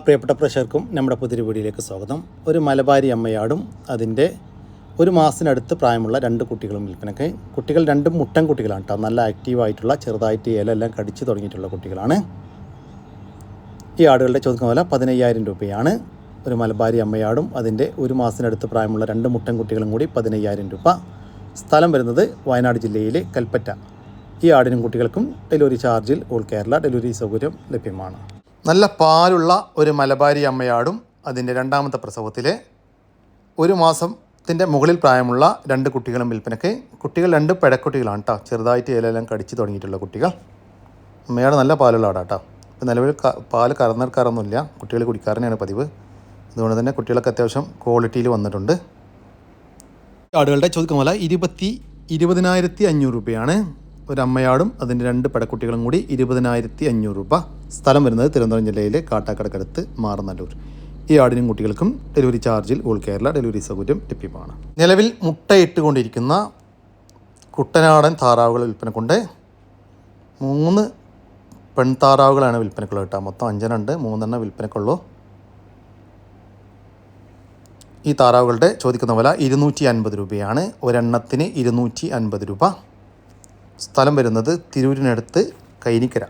പ്രിയപ്പെട്ട പ്രേക്ഷകർക്കും നമ്മുടെ പുതിയ വീഡിയോയിലേക്ക് സ്വാഗതം. ഒരു മലബാരി അമ്മയാടും അതിൻ്റെ ഒരു മാസത്തിനടുത്ത് പ്രായമുള്ള രണ്ട് കുട്ടികളും വിൽപ്പനയ്ക്ക്. കുട്ടികൾ രണ്ടും മുട്ടൻ കുട്ടികളാണ് കേട്ടോ. നല്ല ആക്റ്റീവായിട്ടുള്ള, ചെറുതായിട്ട് ഇലയെല്ലാം കടിച്ച് തുടങ്ങിയിട്ടുള്ള കുട്ടികളാണ്. ഈ ആടുകളുടെ ചോദിക്കുന്ന വില 15,000 രൂപയാണ്. ഒരു മലബാരി അമ്മയാടും അതിൻ്റെ ഒരു മാസത്തിനടുത്ത് പ്രായമുള്ള രണ്ട് മുട്ടൻ കുട്ടികളും കൂടി 15,000 രൂപ. സ്ഥലം വരുന്നത് വയനാട് ജില്ലയിലെ കൽപ്പറ്റ. ഈ ആടിനും കുട്ടികൾക്കും ഡെലിവറി ചാർജിൽ ഓൾ കേരള ഡെലിവറി സൗകര്യം ലഭ്യമാണ്. നല്ല പാലുള്ള ഒരു മലബാരി അമ്മയാടും അതിൻ്റെ രണ്ടാമത്തെ പ്രസവത്തിലെ ഒരു മാസത്തിൻ്റെ മുകളിൽ പ്രായമുള്ള രണ്ട് കുട്ടികളും വിൽപ്പനയ്ക്ക്. കുട്ടികൾ രണ്ട് പെടക്കുട്ടികളാണ് കേട്ടോ. ചെറുതായിട്ട് ഇലയെല്ലാം കടിച്ച് തുടങ്ങിയിട്ടുള്ള കുട്ടികൾ. അമ്മയാട് നല്ല പാലുള്ള ആടാട്ടോ. ഇപ്പം നിലവിൽ പാല് കറന്നെടുക്കാറൊന്നുമില്ല, കുട്ടികൾ കുടിക്കാറന്നെയാണ് പതിവ്. അതുകൊണ്ട് തന്നെ കുട്ടികളൊക്കെ അത്യാവശ്യം ക്വാളിറ്റിയിൽ വന്നിട്ടുണ്ട്. ആടുകളുടെ ചോദിക്കുന്ന വില 20,500 രൂപയാണ്. ഒരു അമ്മയാടും അതിൻ്റെ രണ്ട് പെടക്കുട്ടികളും കൂടി 20,500 രൂപ. സ്ഥലം വരുന്നത് തിരുവനന്തപുരം ജില്ലയിലെ കാട്ടാക്കടക്കടുത്ത് മാറനല്ലൂർ. ഈ ആടിനും കുട്ടികൾക്കും ഡെലിവറി ചാർജിൽ ഓൾ കേരള ഡെലിവറി സൗകര്യം ലഭ്യമാണ്. നിലവിൽ മുട്ടയിട്ടുകൊണ്ടിരിക്കുന്ന കുട്ടനാടൻ താറാവുകൾ വിൽപ്പനക്കുണ്ട്. 3 പെൺതാറാവുകളാണ് വിൽപ്പനക്കുള്ളത് കേട്ടോ. മൊത്തം 5 ഉണ്ട്, 3 വിൽപ്പനക്കുള്ളൂ. ഈ താറാവുകളുടെ ചോദിക്കുന്ന വില 250 രൂപയാണ്. ഒരെണ്ണത്തിന് 250 രൂപ. സ്ഥലം വരുന്നത് തിരൂരിനടുത്ത് കൈനിക്കര,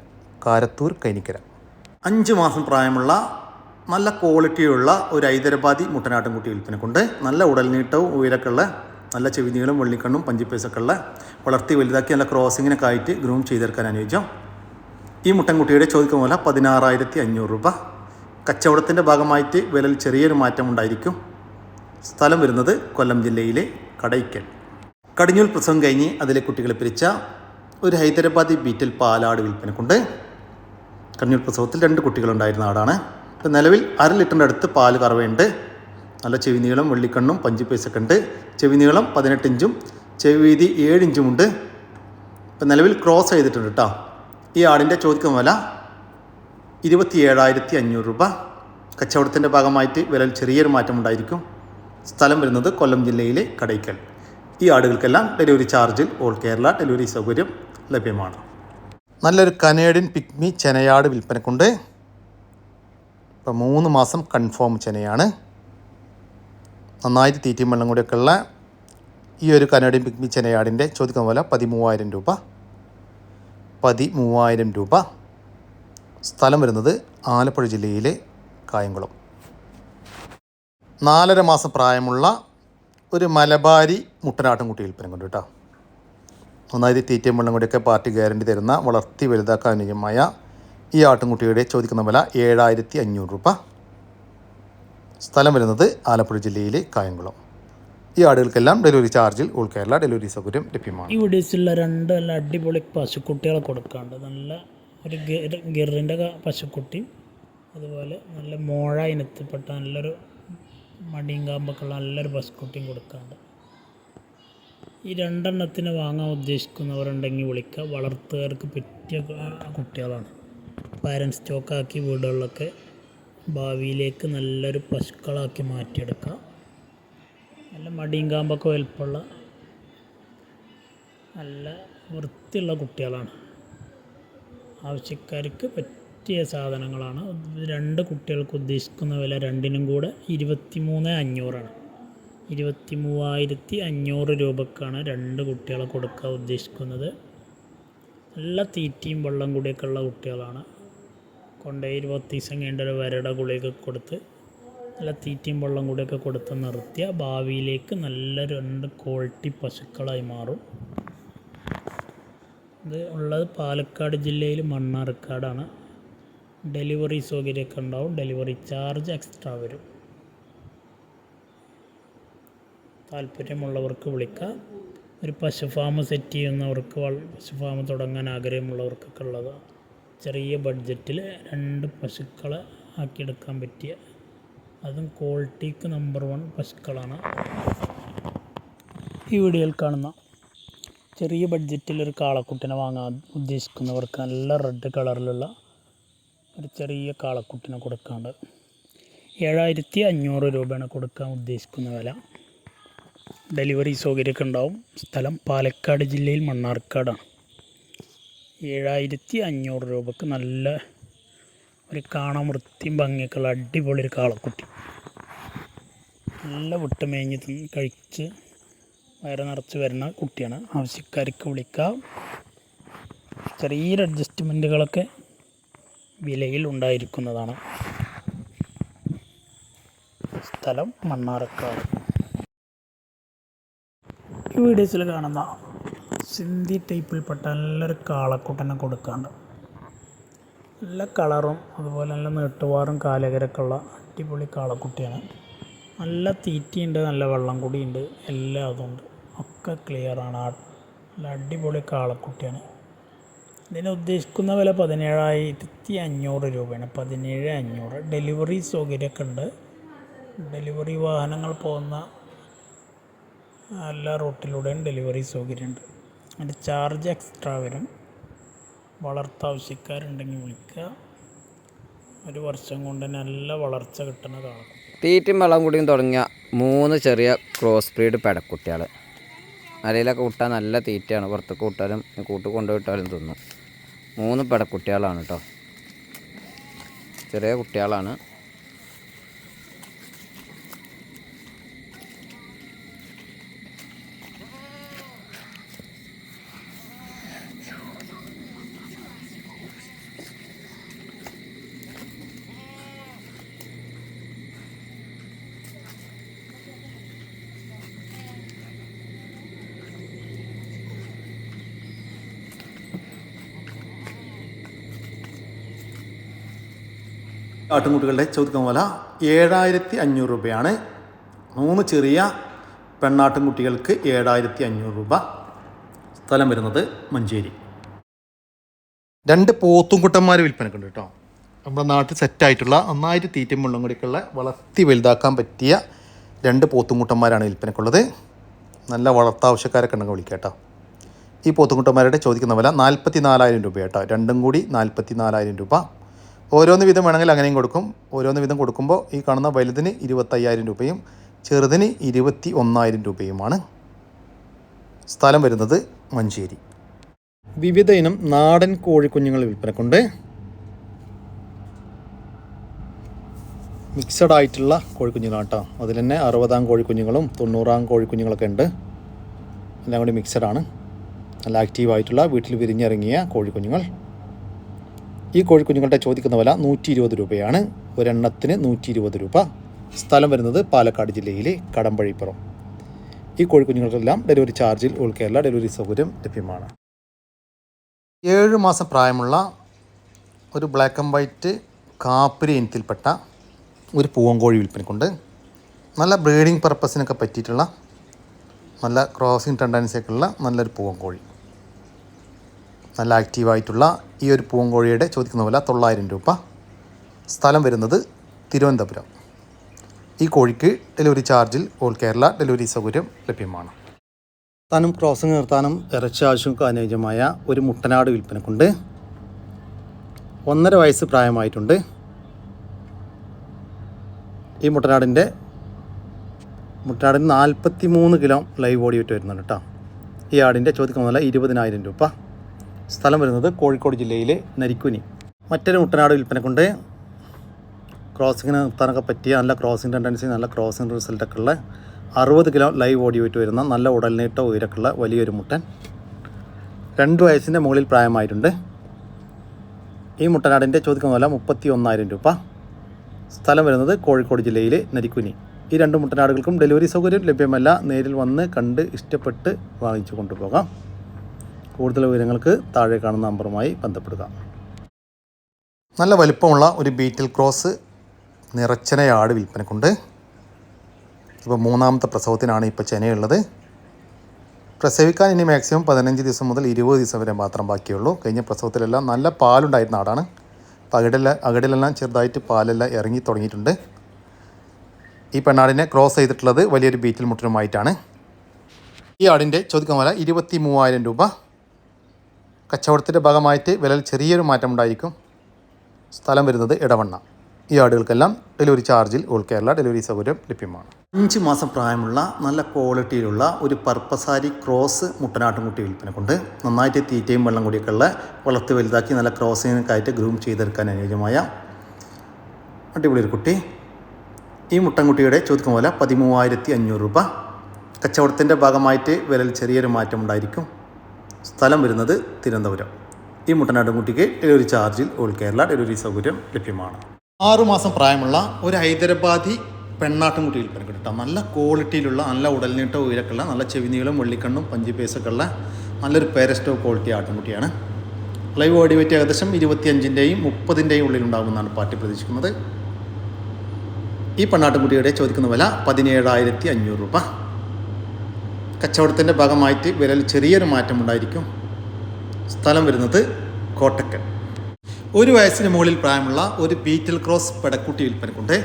കാരത്തൂർ കൈനിക്കര. 5 മാസം പ്രായമുള്ള നല്ല ക്വാളിറ്റിയുള്ള ഒരു ഹൈദരാബാദി മുട്ടനാട്ടിൻകുട്ടി വിൽപ്പനക്കുണ്ട്. നല്ല ഉടൽനീട്ടവും ഉയരമൊക്കെ ഉള്ള, നല്ല ചെവിനീളം, വെള്ളിക്കണ്ണും പഞ്ചിപ്പേസൊക്കെ ഉള്ള, വളർത്തി വലുതാക്കി നല്ല ക്രോസിങ്ങിനൊക്കെ ആയിട്ട് ഗ്രൂം ചെയ്തെടുക്കാൻ അനുയോജ്യം. ഈ മുട്ടൻകുട്ടിയുടെ ചോദിക്കുന്ന വില 16,500 രൂപ. കച്ചവടത്തിൻ്റെ ഭാഗമായിട്ട് വിലയിൽ ചെറിയൊരു മാറ്റം ഉണ്ടായിരിക്കും. സ്ഥലം വരുന്നത് കൊല്ലം ജില്ലയിലെ കടയ്ക്കൽ. കടിഞ്ഞൂൽ പ്രസവം കഴിഞ്ഞ് അതിലെ കുട്ടികളെ പിരിച്ച ഒരു ഹൈദരാബാദി ബീറ്റൽ പാലാട് വിൽപ്പനക്കുണ്ട്. കടിഞ്ഞൂൽ പ്രസവത്തിൽ 2 കുട്ടികളുണ്ടായിരുന്ന ആടാണ്. ഇപ്പം നിലവിൽ 1/2 ലിറ്ററിൻ്റെ അടുത്ത് പാല് കറവയുണ്ട്. നല്ല ചെവിനീളം, വെള്ളിക്കണ്ണും പഞ്ചിപ്പേസൊക്കെ ഉണ്ട്. ചെവിനീളം 18 ഇഞ്ചും ചെവിവീതി 7 ഇഞ്ചും ഉണ്ട്. ഇപ്പം നിലവിൽ ക്രോസ് ചെയ്തിട്ടുണ്ട് കേട്ടോ. ഈ ആടിൻ്റെ ചോദിക്കുന്ന വില 27,500 രൂപ. കച്ചവടത്തിൻ്റെ ഭാഗമായിട്ട് വിലയിൽ ചെറിയൊരു മാറ്റം ഉണ്ടായിരിക്കും. സ്ഥലം വരുന്നത് കൊല്ലം ജില്ലയിലെ കടയ്ക്കൽ. ഈ ആടുകൾക്കെല്ലാം ഡെലിവറി ചാർജിൽ ഓൾ കേരള ഡെലിവറി സൗകര്യം ലഭ്യമാണ്. നല്ലൊരു കനേഡിയൻ പിഗ്മി ചെനയാട് വിൽപ്പനക്കുണ്ട്. ഇപ്പോൾ 3 മാസം കൺഫേം ചെനയാണ്. നന്നായിട്ട് തീറ്റയും വെള്ളം കൂടിയൊക്കെ ഉള്ള ഈ ഒരു കനേഡിയൻ പിഗ്മി ചെനയാടിൻ്റെ ചോദിക്കുന്ന വില 13,000 രൂപ. 13,000 രൂപ. സ്ഥലം വരുന്നത് ആലപ്പുഴ ജില്ലയിലെ കായംകുളം. 4.5 മാസം പ്രായമുള്ള ഒരു മലബാരി മുട്ടനാട്ടിൻകുട്ടി വിൽപ്പനക്കുണ്ട് കേട്ടോ. നന്നായിട്ട് തീറ്റയും വെള്ളം കൂടിയൊക്കെ പാർട്ടി ഗ്യാരണ്ടി തരുന്ന, വളർത്തി വലുതാക്കാൻ അനുയോജ്യമായ ഈ ആട്ടിൻകുട്ടിയുടെ ചോദിക്കുന്ന വില 7,500 രൂപ. സ്ഥലം വരുന്നത് ആലപ്പുഴ ജില്ലയിലെ കായംകുളം. ഈ ആടുകൾക്കെല്ലാം ഡെലിവറി ചാർജിൽ ഓൾ കേരള ഡെലിവറി സൗകര്യം ലഭ്യമാണ്. ഈ വീഡിയോസിലുള്ള 2 നല്ല അടിപൊളി പശുക്കുട്ടികളെ കൊടുക്കാണ്ട്. നല്ല ഒരു ഗിറിൻ്റെ പശുക്കുട്ടി, അതുപോലെ നല്ല മോഴ ഇനത്തിൽപ്പെട്ട നല്ലൊരു മടിയും കാമ്പൊക്കെയുള്ള നല്ലൊരു പശുക്കുട്ടിയും കൊടുക്കാണ്ട്. ഈ 2 എണ്ണത്തിന് വാങ്ങാൻ ഉദ്ദേശിക്കുന്നവരുണ്ടെങ്കിൽ വിളിക്കുക. വളർത്തുകാർക്ക് പറ്റിയ കുട്ടികളാണ്. പാരൻറ്റ് സ്റ്റോക്കാക്കി വീടുകളിലൊക്കെ ഭാവിയിലേക്ക് നല്ലൊരു പശുക്കളാക്കി മാറ്റിയെടുക്കുക. നല്ല മടിയും കാമ്പൊക്കെ വലുപ്പമുള്ള നല്ല വൃത്തിയുള്ള കുട്ടികളാണ്. ആവശ്യക്കാർക്ക് പറ്റിയ സാധനങ്ങളാണ്. 2 കുട്ടികൾക്ക് ഉദ്ദേശിക്കുന്ന വില രണ്ടിനും കൂടെ 23,500 ആണ്. 23,500 രൂപക്കാണ് 2 കുട്ടികളെ കൊടുക്കാൻ ഉദ്ദേശിക്കുന്നത്. നല്ല തീറ്റയും വെള്ളം കൂടിയൊക്കെ ഉള്ള കുട്ടികളാണ്. കൊണ്ടുപോയി 20 ദിവസം കഴിഞ്ഞൊരു വരയുടെ ഗുളിക കൊടുത്ത് നല്ല തീറ്റയും വെള്ളം കൂടിയൊക്കെ കൊടുത്ത് നിർത്തിയ ഭാവിയിലേക്ക് നല്ല 2 ക്വാളിറ്റി പശുക്കളായി മാറും. ഇത് ഉള്ളത് പാലക്കാട് ജില്ലയിൽ മണ്ണാർക്കാടാണ്. ഡെലിവറി സൗകര്യമൊക്കെ ഉണ്ടാവും. ഡെലിവറി ചാർജ് എക്സ്ട്രാ വരും. താല്പര്യമുള്ളവർക്ക് വിളിക്കാം. ഒരു പശു ഫാം സെറ്റ് ചെയ്യുന്നവർക്ക്, പശു ഫാം തുടങ്ങാൻ ആഗ്രഹമുള്ളവർക്കൊക്കെ ഉള്ളത് ചെറിയ ബഡ്ജറ്റിൽ 2 പശുക്കളെ ആക്കിയെടുക്കാൻ പറ്റിയ, അതും ക്വാളിറ്റിക്ക് നമ്പർ 1 പശുക്കളാണ്. ഈ വീഡിയോയിൽ കാണുന്ന ചെറിയ ബഡ്ജറ്റിൽ ഒരു കാളക്കുട്ടിനെ വാങ്ങാൻ ഉദ്ദേശിക്കുന്നവർക്ക് നല്ല റെഡ് കളറിലുള്ള ഒരു ചെറിയ കാളക്കുട്ടിനെ കൊടുക്കാണ്ട് 7,500 രൂപയാണ് കൊടുക്കാൻ ഉദ്ദേശിക്കുന്ന വില. ഡെലിവറി സൗകര്യമൊക്കെ ഉണ്ടാവും. സ്ഥലം പാലക്കാട് ജില്ലയിൽ മണ്ണാർക്കാടാണ്. 7,500 രൂപക്ക് നല്ല ഒരു കാണാൻ വൃത്തിയും ഭംഗിയൊക്കെയുള്ള അടിപൊളി ഒരു കാളക്കുട്ടി. നല്ല വിട്ട് മേഞ്ഞ് കഴിച്ച് വയറ് നിറച്ച് വരുന്ന കുട്ടിയാണ്. ആവശ്യക്കാർക്ക് വിളിക്കാം. ചെറിയൊരു അഡ്ജസ്റ്റ്മെൻറ്റുകളൊക്കെ വിലയിൽ ഉണ്ടായിരിക്കുന്നതാണ്. സ്ഥലം മണ്ണാർക്കാട്. ഈ വീഡിയോസിൽ കാണുന്ന സിന്ധി ടൈപ്പിൽപ്പെട്ട നല്ലൊരു കാളക്കുട്ടനെ കൊടുക്കാണ്ട്. നല്ല കളറും അതുപോലെ നല്ല നീട്ടുവാറും കാലകരൊക്കെ ഉള്ള അടിപൊളി കാളക്കുട്ടിയാണ്. നല്ല തീറ്റയുണ്ട്, നല്ല വെള്ളം കൂടിയുണ്ട്, എല്ലാം അതുണ്ട്. ഒക്കെ ക്ലിയറാണ്. നല്ല അടിപൊളി കാളക്കുട്ടിയാണ്. ഇതിന് ഉദ്ദേശിക്കുന്ന വില 17,500 രൂപയാണ്. 17,500. ഡെലിവറി സൗകര്യമൊക്കെ ഉണ്ട്. ഡെലിവറി വാഹനങ്ങൾ പോകുന്ന എല്ലാ റൂട്ടിലൂടെയും ഡെലിവറി സൗകര്യമുണ്ട്. അതിൻ്റെ ചാർജ് എക്സ്ട്രാ വരും. വളർത്താവശ്യക്കാരുണ്ടെങ്കിൽ വിളിക്കുക. 1 വർഷം കൊണ്ട് നല്ല വളർച്ച കിട്ടുന്ന കാണും. തീറ്റും വെള്ളം കൂടിയും തുടങ്ങിയ 3 ചെറിയ ക്രോസ് ബ്രീഡ് പെടക്കുട്ടികൾ. അരയിലൊക്കെ വിട്ടാൽ നല്ല തീറ്റയാണ്. പുറത്തൊക്കെ വിട്ടാലും കൂട്ട് കൊണ്ടുപോയിട്ടാലും തിന്നും. 3 പെടക്കുട്ടികളാണ് കേട്ടോ. ചെറിയ കുട്ടികളാണ്. ആട്ടുംകുട്ടികളുടെ ചോദിക്കുന്ന വില 7,500 രൂപയാണ്. 3 ചെറിയ പെണ്ണാട്ടുംകുട്ടികൾക്ക് 7,500 രൂപ. സ്ഥലം വരുന്നത് മഞ്ചേരി. 2 പോത്തുംകുട്ടന്മാർ വിൽപ്പനക്കുണ്ട് കേട്ടോ. നമ്മുടെ നാട്ടിൽ സെറ്റായിട്ടുള്ള നന്നായിട്ട് തീറ്റയും വെള്ളം കൂടിയൊക്കെയുള്ള വളർത്തി വലുതാക്കാൻ പറ്റിയ 2 പോത്തുംകുട്ടന്മാരാണ് വിൽപ്പനക്കുള്ളത്. നല്ല വളർത്താവശ്യക്കാരൊക്കെ ഉണ്ടെങ്കിൽ വിളിക്കാം കേട്ടോ. ഈ പോത്തുംകുട്ടന്മാരുടെ ചോദിക്കുന്ന വില 44,000 രൂപ കേട്ടോ. രണ്ടും കൂടി 44,000 രൂപ. ഓരോന്ന് വീതം വേണമെങ്കിൽ അങ്ങനെയും കൊടുക്കും. ഓരോന്ന് വീതം കൊടുക്കുമ്പോൾ ഈ കാണുന്ന വലുതിന് 25,000 രൂപയും ചെറുതിന് 21,000 രൂപയുമാണ്. സ്ഥലം വരുന്നത് മഞ്ചേരി. വിവിധ ഇനം നാടൻ കോഴിക്കുഞ്ഞുങ്ങൾ വിൽപ്പനക്കുണ്ട്. മിക്സഡ് ആയിട്ടുള്ള കോഴിക്കുഞ്ഞുങ്ങളാണ് കേട്ടോ. അതിൽ തന്നെ 60 കോഴിക്കുഞ്ഞുങ്ങളും 90 കോഴിക്കുഞ്ഞുങ്ങളൊക്കെ ഉണ്ട്. എല്ലാം കൂടി മിക്സഡാണ്. നല്ല ആക്റ്റീവായിട്ടുള്ള വീട്ടിൽ വിരിഞ്ഞിറങ്ങിയ കോഴിക്കുഞ്ഞുങ്ങൾ. ഈ കോഴിക്കുഞ്ഞുങ്ങളുടെ ചോദിക്കുന്ന വില 120 രൂപയാണ്. ഒരെണ്ണത്തിന് 120 രൂപ. സ്ഥലം വരുന്നത് പാലക്കാട് ജില്ലയിലെ കടമ്പഴിപ്പുറം. ഈ കോഴിക്കുഞ്ഞുങ്ങൾക്കെല്ലാം ഡെലിവറി ചാർജിൽ ഓൾ കേരള ഡെലിവറി സൗകര്യം ലഭ്യമാണ്. 7 മാസം പ്രായമുള്ള ഒരു ബ്ലാക്ക് ആൻഡ് വൈറ്റ് കാപ്പിരി ഇനത്തിൽപ്പെട്ട ഒരു പൂവൻകോഴി വിൽപ്പനക്കുണ്ട്. നല്ല ബ്രീഡിംഗ് പർപ്പസിനൊക്കെ പറ്റിയിട്ടുള്ള നല്ല ക്രോസിംഗ് ടെൻഡൻസിയൊക്കെ ഉള്ള നല്ലൊരു പൂവൻകോഴി. നല്ല ആക്റ്റീവായിട്ടുള്ള ഈ ഒരു പൂവൻകോഴിയുടെ ചോദിക്കുന്ന വില 900 രൂപ. സ്ഥലം വരുന്നത് തിരുവനന്തപുരം. ഈ കോഴിക്ക് ഡെലിവറി ചാർജിൽ ഓൾ കേരള ഡെലിവറി സൗകര്യം ലഭ്യമാണ്. താനും ക്രോസിംഗ് നിർത്താനും ഇറച്ചി ആവശ്യമൊക്കെ അനുയോജ്യമായ ഒരു മുട്ടനാട് വിൽപ്പനക്കുണ്ട്. 1.5 വയസ്സ് പ്രായമായിട്ടുണ്ട്. ഈ മുട്ടനാടിന് 43 കിലോ ലൈവ് ബോഡി വെയിറ്റ് വരുന്നുണ്ട് കേട്ടോ. ഈ ആടിൻ്റെ ചോദിക്കുന്ന വില 20,000 രൂപ. സ്ഥലം വരുന്നത് കോഴിക്കോട് ജില്ലയിലെ നരിക്കുനി. മറ്റൊരു മുട്ടനാട് വിൽപ്പനക്കുണ്ട്. ക്രോസിങ്ങിന് നിർത്താനൊക്കെ പറ്റിയ നല്ല ക്രോസിംഗ് ടെൻഡൻസി, നല്ല ക്രോസിംഗ് റിസൾട്ടൊക്കെ ഉള്ള 60 കിലോ ലൈവ് ബോഡി വെയിറ്റ് വരുന്ന നല്ല ഉടൽനീട്ട ഉയരക്കുള്ള വലിയൊരു മുട്ടൻ. 2 വയസ്സിൻ്റെ മുകളിൽ പ്രായമായിട്ടുണ്ട്. ഈ മുട്ടനാടിൻ്റെ ചോദിക്കുന്ന വില 31,000 രൂപ. സ്ഥലം വരുന്നത് കോഴിക്കോട് ജില്ലയിലെ നരിക്കുനി. ഈ 2 മുട്ടനാടുകൾക്കും ഡെലിവറി സൗകര്യം ലഭ്യമല്ല. നേരിൽ വന്ന് കണ്ട് ഇഷ്ടപ്പെട്ട് വാങ്ങിച്ചു കൊണ്ടുപോകാം. കൂടുതൽ വിവരങ്ങൾക്ക് താഴെ കാണുന്ന നമ്പറുമായി ബന്ധപ്പെടുക. നല്ല വലിപ്പമുള്ള ഒരു ബീറ്റിൽ ക്രോസ് നിറച്ചനയാട് വിൽപ്പനക്കുണ്ട്. ഇപ്പോൾ 3ാമത്തെ പ്രസവത്തിനാണ് ഇപ്പോൾ ചെനയുള്ളത്. പ്രസവിക്കാൻ ഇനി മാക്സിമം 15 ദിവസം മുതൽ 20 ദിവസം വരെ മാത്രം ബാക്കിയുള്ളൂ. കഴിഞ്ഞ പ്രസവത്തിലെല്ലാം നല്ല പാലുണ്ടായിരുന്ന ആടാണ്. അപ്പോൾ അകടിലെല്ലാം ചെറുതായിട്ട് പാലെല്ലാം ഇറങ്ങി തുടങ്ങിയിട്ടുണ്ട്. ഈ പെണ്ണാടിനെ ക്രോസ് ചെയ്തിട്ടുള്ളത് വലിയൊരു ബീറ്റിൽ മുട്ടനുമായിട്ടാണ്. ഈ ആടിൻ്റെ ചോദിക്കുന്ന വില 23,000 രൂപ. കച്ചവടത്തിൻ്റെ ഭാഗമായിട്ട് വിലയിൽ ചെറിയൊരു മാറ്റമുണ്ടായിരിക്കും. സ്ഥലം വരുന്നത് ഇടവണ്ണ. ഈ ആടുകൾക്കെല്ലാം ഡെലിവറി ചാർജിൽ ഓൾ കേരള ഡെലിവറി സൗകര്യം ലഭ്യമാണ്. 5 മാസം പ്രായമുള്ള നല്ല ക്വാളിറ്റിയിലുള്ള ഒരു പർപ്പസാരി ക്രോസ് മുട്ടനാട്ടുംകുട്ടി വിൽപ്പനക്കുണ്ട്. നന്നായിട്ട് തീറ്റയും വെള്ളം കൂടിയൊക്കെ ഉള്ള വളർത്തി വലുതാക്കി നല്ല ക്രോസിനൊക്കെ ആയിട്ട് ഗ്രൂം ചെയ്തെടുക്കാൻ അനുയോജ്യമായ അടിപൊളി ഒരു കുട്ടി. ഈ മുട്ടൻകുട്ടിയുടെ ചോദിക്കുന്ന പോലെ 13,500 രൂപ. കച്ചവടത്തിൻ്റെ ഭാഗമായിട്ട് വിലയിൽ ചെറിയൊരു മാറ്റം ഉണ്ടായിരിക്കും. സ്ഥലം വരുന്നത് തിരുവനന്തപുരം. ഈ മുട്ടനാട്ടുംകുട്ടിക്ക് ഡെലിവറി ചാർജിൽ ഓൾ കേരള ഡെലിവറി സൗകര്യം ലഭ്യമാണ്. 6 മാസം പ്രായമുള്ള ഒരു ഹൈദരാബാദി പെണ്ണാട്ടുംകുട്ടി വിൽപ്പനക്ക് കിട്ടാം. നല്ല ക്വാളിറ്റിയിലുള്ള, നല്ല ഉടൽനീട്ട ഉയരക്കുള്ള, നല്ല ചെവിനീളം, വെള്ളിക്കണ്ണും പഞ്ചിപ്പേസൊക്കെ ഉള്ള നല്ലൊരു പേരസ്റ്റോ ക്വാളിറ്റി ആട്ടുംകുട്ടിയാണ്. ലൈവ് ബോഡി വെയിറ്റ് ഏകദേശം 25-ൻ്റെയും 30-ൻ്റെയും ഉള്ളിലുണ്ടാകുമെന്നാണ് പാർട്ടി പ്രതീക്ഷിക്കുന്നത്. ഈ പെണ്ണാട്ടുംകുട്ടിയുടെ ചോദിക്കുന്ന വില 17,500 രൂപ. കച്ചവടത്തിൻ്റെ ഭാഗമായിട്ട് വിലയിൽ ചെറിയൊരു മാറ്റം ഉണ്ടായിരിക്കും. സ്ഥലം വരുന്നത് കോട്ടക്കൽ. 1 വയസ്സിന് മുകളിൽ പ്രായമുള്ള ഒരു ബീറ്റൽ ക്രോസ് പെടക്കുട്ടി വിൽപ്പനക്കുണ്ട്.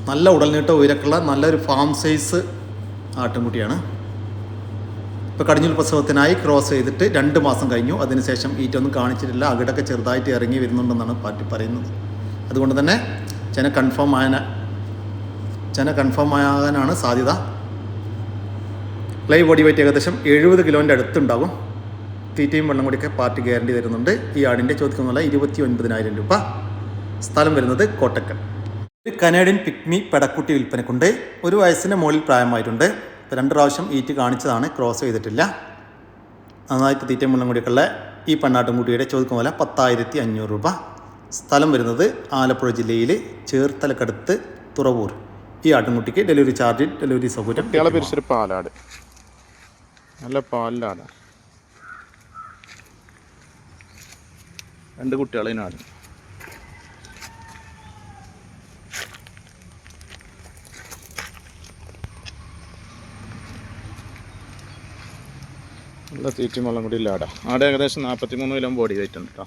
നല്ല ഉടൽനീട്ട ഉയരക്കുള്ള നല്ലൊരു ഫാം സൈസ് ആട്ടുംകുട്ടിയാണ്. ഇപ്പോൾ കടിഞ്ഞൂൽ പ്രസവത്തിനായി ക്രോസ് ചെയ്തിട്ട് 2 മാസം കഴിഞ്ഞു. അതിനുശേഷം ഈറ്റൊന്നും കാണിച്ചിട്ടില്ല. അകിടൊക്കെ ചെറുതായിട്ട് ഇറങ്ങി വരുന്നുണ്ടെന്നാണ് പാർട്ടി പറയുന്നത്. അതുകൊണ്ട് തന്നെ ചെന കൺഫേം ആകാനാണ് സാധ്യത. ലൈവ് ബോഡി വെയിറ്റ് ഏകദേശം 70 കിലോൻ്റെ അടുത്തുണ്ടാകും. തീറ്റയും വെള്ളം കൂടിയൊക്കെ പാർട്ടി ഗ്യാരണ്ടി തരുന്നുണ്ട്. ഈ ആടിൻ്റെ ചോദിക്കുന്ന 29,000 രൂപ. സ്ഥലം വരുന്നത് കോട്ടക്കൽ. ഒരു കനേഡിയൻ പിക്മി പെടക്കുട്ടി വിൽപ്പനക്കുണ്ട്. 1 വയസ്സിന് മുകളിൽ പ്രായമായിട്ടുണ്ട്. 2 പ്രാവശ്യം ഈറ്റ് കാണിച്ചതാണ്, ക്രോസ് ചെയ്തിട്ടില്ല. നന്നായിട്ട് തീറ്റയും വെള്ളം കൂടിയൊക്കെയുള്ള ഈ പെണ്ണാട്ടുംകുട്ടിയുടെ ചോദിക്കുന്ന 10,500 രൂപ. സ്ഥലം വരുന്നത് ആലപ്പുഴ ജില്ലയിൽ ചേർത്തലക്കടുത്ത് തുറവൂർ. ഈ ആട്ടുംകുട്ടിക്ക് ഡെലിവറി ചാർജിൽ ഡെലിവറി സൗകര്യം. കുട്ടികളെ പിരിച്ചൊരു പാലാട്, നല്ല പാലിലാണ്. 2 കുട്ടികളതിനാട്. നല്ല തീറ്റയും വെള്ളം കൂടി ഇല്ലാടാ. ആടെ ഏകദേശം 43 കിലോ ബോഡി വെയിറ്റ് ഉണ്ട് കേട്ടോ.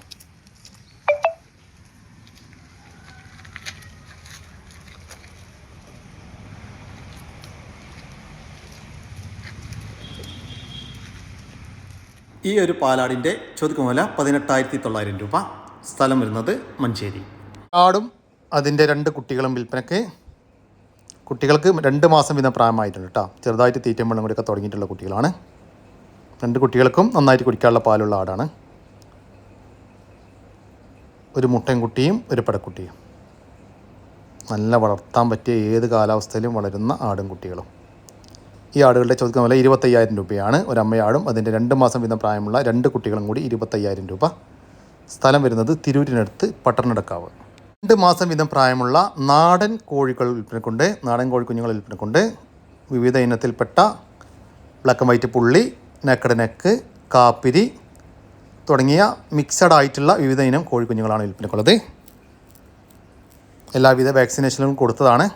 ഈ ഒരു പാലാടിൻ്റെ ചോദിക്കുന്ന വില 18,900 രൂപ. സ്ഥലം വരുന്നത് മഞ്ചേരി. ആടും അതിൻ്റെ 2 കുട്ടികളും വിൽപ്പനയ്ക്ക്. കുട്ടികൾക്ക് 2 മാസം വീതം പ്രായമായിട്ടുണ്ട് കേട്ടോ. ചെറുതായിട്ട് തീറ്റയും വെള്ളം കൂടിയൊക്കെ തുടങ്ങിയിട്ടുള്ള കുട്ടികളാണ്. 2 കുട്ടികൾക്കും നന്നായിട്ട് കുടിക്കാനുള്ള പാലുള്ള ആടാണ്. ഒരു മുട്ടൻകുട്ടിയും ഒരു പെടക്കുട്ടിയും. നല്ല വളർത്താൻ പറ്റിയ ഏത് കാലാവസ്ഥയിലും വളരുന്ന ആടും കുട്ടികളും. ഈ ആടുകളുടെ ചോദിക്കുന്ന വില 25,000 രൂപയാണ്. ഒരമ്മയാടും അതിൻ്റെ 2 മാസം വീതം പ്രായമുള്ള 2 കുട്ടികളും കൂടി 25,000 രൂപ. സ്ഥലം വരുന്നത് തിരൂരിനടുത്ത് പട്ടണക്കാവ്. 2 മാസം വീതം പ്രായമുള്ള നാടൻ കോഴികൾ വിൽപ്പനക്കുണ്ട്. നാടൻ കോഴിക്കുഞ്ഞുങ്ങൾ വിൽപ്പനക്കുണ്ട്. വിവിധ ഇനത്തിൽപ്പെട്ട ബ്ലാക്ക് ആൻഡ് വൈറ്റ് പുള്ളി, നെക്കഡ് നെക്ക്, കാപ്പിരി തുടങ്ങിയ മിക്സഡ് ആയിട്ടുള്ള വിവിധ ഇനം കോഴിക്കുഞ്ഞുങ്ങളാണ് വിൽപ്പനക്കുള്ളത്. എല്ലാവിധ വാക്സിനേഷനും കൊടുത്തതാണ്.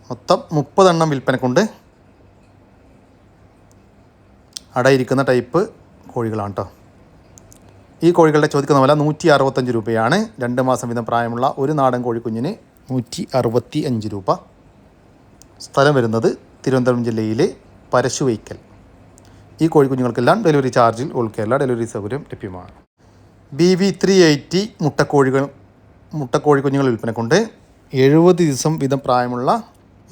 മൊത്തം 30 എണ്ണം വിൽപ്പനക്കുണ്ട്. അടയിരിക്കുന്ന ടൈപ്പ് കോഴികളാണ് കേട്ടോ. ഈ കോഴികളുടെ ചോദിക്കുന്ന വില 165 രൂപയാണ്. 2 മാസം വീതം പ്രായമുള്ള ഒരു നാടൻ കോഴിക്കുഞ്ഞിന് 165 രൂപ. സ്ഥലം വരുന്നത് തിരുവനന്തപുരം ജില്ലയിലെ പരശുവയ്ക്കൽ. ഈ കോഴിക്കുഞ്ഞുങ്ങൾക്കെല്ലാം ഡെലിവറി ചാർജിൽ ഓൾ കേരള ഡെലിവറി സൗകര്യം ലഭ്യമാണ്. BV380 മുട്ടക്കോഴിക്കുഞ്ഞുങ്ങൾ വിൽപ്പനക്കുണ്ട്. 70 ദിവസം വീതം പ്രായമുള്ള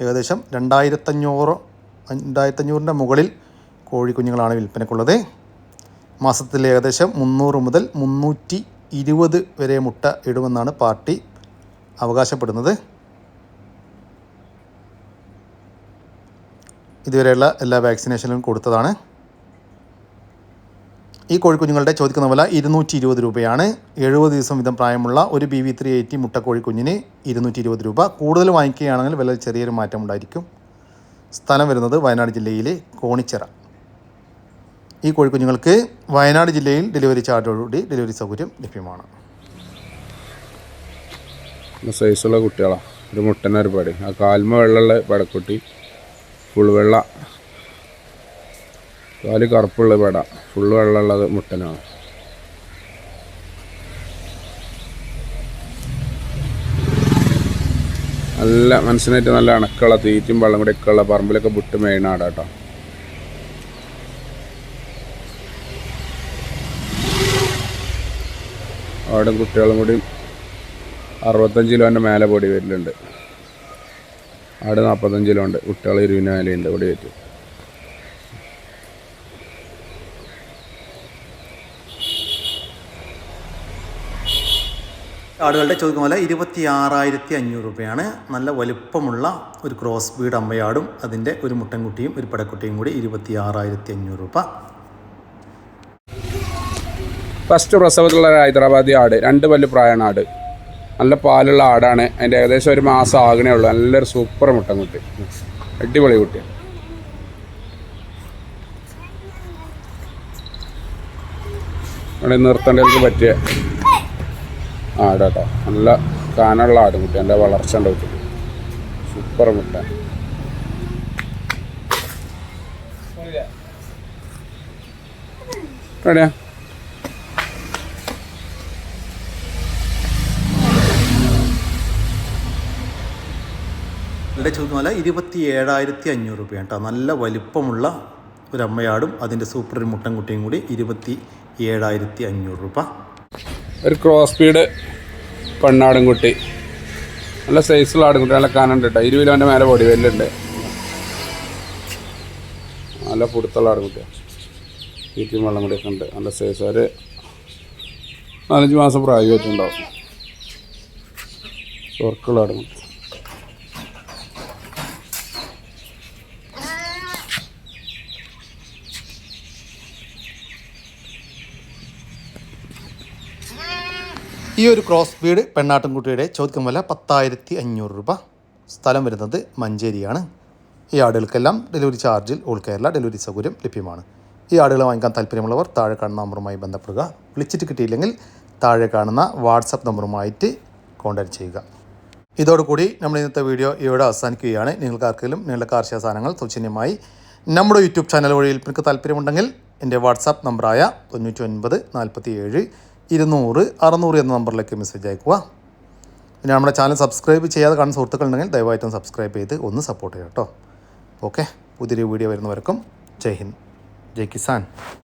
ഏകദേശം 2,500 മുകളിൽ കോഴിക്കുഞ്ഞുങ്ങളാണ് വിൽപ്പനക്കുള്ളത്. മാസത്തിൽ ഏകദേശം 300 മുതൽ 320 വരെ മുട്ട ഇടുമെന്നാണ് പാർട്ടി അവകാശപ്പെടുന്നത്. ഇതുവരെയുള്ള എല്ലാ വാക്സിനേഷനും കൊടുത്തതാണ്. ഈ കോഴിക്കുഞ്ഞുങ്ങളുടെ ചോദിക്കുന്ന വില 220 രൂപയാണ്. 70 ദിവസം വീതം പ്രായമുള്ള ഒരു BV380 മുട്ടക്കോഴിക്കുഞ്ഞിന് 220 രൂപ. കൂടുതൽ വാങ്ങിക്കുകയാണെങ്കിൽ വില ചെറിയൊരു മാറ്റം ഉണ്ടായിരിക്കും. സ്ഥലം വരുന്നത് വയനാട് ജില്ലയിലെ കോണിച്ചിറ. ഈ കോഴിക്കുഞ്ഞുങ്ങൾക്ക് വയനാട് ജില്ലയിൽ ഡെലിവറി ചാർജോടുകൂടി ഡെലിവറി സൗകര്യം ലഭ്യമാണ്. സൈസുള്ള കുട്ടികളാണ്. ഒരു മുട്ടനൊരു പടി. ആ കാൽമ വെള്ളമുള്ള പടക്കുട്ടി, ഫുൾ വെള്ള, കാല് കറുപ്പുള്ള പെട, ഫുൾ വെള്ളമുള്ളത് മുട്ടനാണ്. നല്ല മനസ്സിനായിട്ട് നല്ല അണക്കുള്ള തീറ്റും വെള്ളം കൂടെയൊക്കെ ഉള്ള പറമ്പിലൊക്കെ വിട്ട് മെയിനാണ് കേട്ടോ. അവിടെ കുട്ടികളും കൂടി 65 കിലോൻ്റെ മേലെ പൊടി വരലുണ്ട്. അവിടെ 45 കിലോ ഉണ്ട്. കുട്ടികൾ 20 മേലെയുണ്ട് പൊടി വെച്ച്. ആടുകളുടെ ചോദിക്കുന്ന പോലെ 26,500 രൂപയാണ്. നല്ല വലുപ്പമുള്ള ഒരു ക്രോസ് ബീഡ് അമ്മയാടും അതിൻ്റെ ഒരു മുട്ടൻകുട്ടിയും ഒരു പടക്കുട്ടിയും കൂടി 26,500 രൂപ. ഫസ്റ്റ് പ്രസവത്തിലുള്ള ഒരു ഹൈദരാബാദി ആട്, 2 പല്ല് പ്രായമാണ് ആട്. നല്ല പാലുള്ള ആടാണ്. അതിൻ്റെ ഏകദേശം 1 മാസം ആകണേ ഉള്ളൂ. നല്ലൊരു സൂപ്പർ മുട്ടൻകുട്ടി, അടിപൊളി കുട്ടി. ഇവിടെ നിർത്തേണ്ടവർക്ക് പറ്റിയ ആടാട്ടോ. നല്ല കാനുള്ള ആടുകുട്ടി, എൻ്റെ വളർച്ച ഉണ്ട് കുട്ടി, സൂപ്പർ മുട്ട. എവിടെയാ ഇവിടെ ചോദിക്കുന്ന പോലെ 27,500 രൂപയാണ് കേട്ടോ. നല്ല വലിപ്പമുള്ള ഒരു അമ്മയാടും അതിൻ്റെ സൂപ്പർ ഒരു മുട്ടൻകുട്ടിയും കൂടി 27,500 രൂപ. ഒരു ക്രോസ് ബീഡ് പെണ്ണാടും കുട്ടി, നല്ല സൈസുള്ള ആടുകുട്ടി, നല്ല കാനുണ്ട് കേട്ടോ. 20 കിലോൻ്റെ മേലെ പൊടി വെല്ലുണ്ട്, നല്ല പുടുത്തുള്ള ആടുകുട്ടിയാണ്. തീറ്റും വെള്ളം കൂടിയൊക്കെ ഉണ്ട്. നല്ല സൈസ്, ഒരു 4-5 മാസം പ്രായമായിട്ടുണ്ടാവും. ചൊർക്കുള്ള ആടുകുട്ടി. ഈ ഒരു ക്രോസ് ബീഡ് പെണ്ണാട്ടുംകുട്ടിയുടെ ചോദ്യം വില 10,500 രൂപ. സ്ഥലം വരുന്നത് മഞ്ചേരിയാണ്. ഈ ആടുകൾക്കെല്ലാം ഡെലിവറി ചാർജിൽ ഓൾ കേരള ഡെലിവറി സൗകര്യം ലഭ്യമാണ്. ഈ ആടുകൾ വാങ്ങിക്കാൻ താല്പര്യമുള്ളവർ താഴെ കാണുന്ന നമ്പറുമായി ബന്ധപ്പെടുക. വിളിച്ചിട്ട് കിട്ടിയില്ലെങ്കിൽ താഴെ കാണുന്ന വാട്സപ്പ് നമ്പറുമായിട്ട് കോൺടാക്റ്റ് ചെയ്യുക. ഇതോടുകൂടി നമ്മൾ ഇന്നത്തെ വീഡിയോ ഇവിടെ അവസാനിക്കുകയാണ്. നിങ്ങൾക്ക് ആർക്കെങ്കിലും നിങ്ങളുടെ കാർഷിക സാധനങ്ങൾ സൗജന്യമായി നമ്മുടെ യൂട്യൂബ് ചാനൽ വഴി വിൽപ്പനയ്ക്ക് താല്പര്യമുണ്ടെങ്കിൽ എൻ്റെ വാട്സാപ്പ് നമ്പറായ 99 47 200 600 എന്ന നമ്പറിലേക്ക് മെസ്സേജ് അയക്കുക. പിന്നെ നമ്മുടെ ചാനൽ സബ്സ്ക്രൈബ് ചെയ്യാതെ കാണുന്ന സുഹൃത്തുക്കളുണ്ടെങ്കിൽ ദയവായിട്ടും സബ്സ്ക്രൈബ് ചെയ്ത് ഒന്ന് സപ്പോർട്ട് ചെയ്യാം കേട്ടോ. ഓക്കെ, പുതിയൊരു വീഡിയോ വരുന്നവർക്കും ജയ് ഹിന്ദ്, ജയ് കിസാൻ.